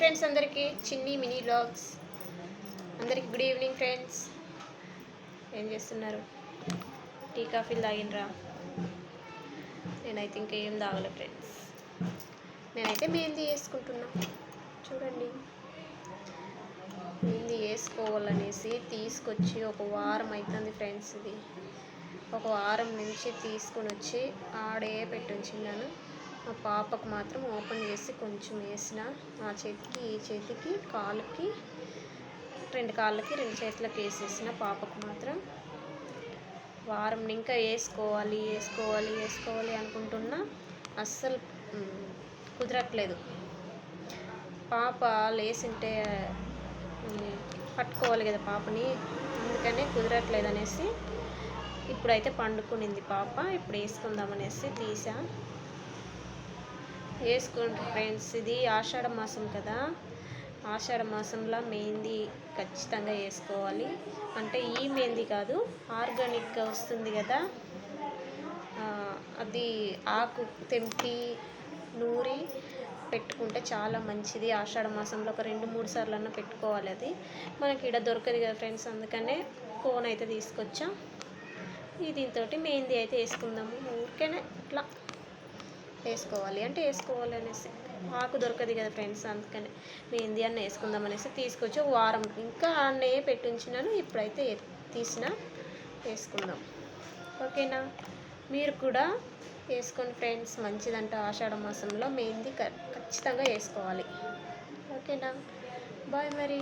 Friends అందరికీ చిన్ని mini vlogs అందరికీ గుడ్ ఈవినింగ్ ఫ్రెండ్స్. ఏం చేస్తున్నారు? టీ కాఫీలు తాగినరా? నేనైతే ఇంకా ఏం తాగలేదు ఫ్రెండ్స్. నేనైతే మెహందీ వేసుకుంటున్నా. చూడండి, మెహందీ వేసుకోవాలనేసి తీసుకొచ్చి ఒక వారం అవుతుంది ఫ్రెండ్స్. ఇది ఒక వారం నుంచి తీసుకొని వచ్చి ఆడే పెట్టి ఉంచిన్నాను. మా పాపకు మాత్రం ఓపెన్ చేసి కొంచెం వేసిన. ఆ చేతికి ఈ చేతికి కాళ్ళకి రెండు చేతులకు వేసేసిన. పాపకు మాత్రం వారం ఇంకా వేసుకోవాలి అనుకుంటున్నా, అస్సలు కుదరట్లేదు. పాప లేసింటే పట్టుకోవాలి కదా పాపని, అందుకనే కుదరట్లేదు అనేసి ఇప్పుడైతే పండుకునింది పాప. ఇప్పుడు వేసుకుందామనేసి తీసా. వేసుకుంటారు ఫ్రెండ్స్. ఇది ఆషాఢ మాసం కదా, ఆషాఢ మాసంలో మెహందీ ఖచ్చితంగా వేసుకోవాలి. అంటే ఈ మెహందీ కాదు, ఆర్గానిక్గా వస్తుంది కదా, అది ఆకు తెంపి నూరి పెట్టుకుంటే చాలా మంచిది. ఆషాఢ మాసంలో ఒక 2-3 సార్లు పెట్టుకోవాలి. అది మనకి ఇక్కడ దొరకదు కదా ఫ్రెండ్స్, అందుకనే కోన్ అయితే తీసుకొచ్చా. దీంతో మెహందీ అయితే వేసుకుందాము. ఊరికేనే ఇట్లా వేసుకోవాలి అనేసి ఆకు దొరకదు కదా ఫ్రెండ్స్, అందుకని మెహందీ అన్న వేసుకుందాం అనేసి తీసుకొచ్చి ఒక వారం ఇంకా అన్నే పెట్టి ఉంచినాను. ఇప్పుడైతే తీసిన వేసుకుందాం. ఓకేనా? మీరు కూడా వేసుకోండి ఫ్రెండ్స్, మంచిదంట. ఆషాఢ మాసంలో మెహందీ ఖచ్చితంగా వేసుకోవాలి. ఓకేనా? బాయ్ మరి.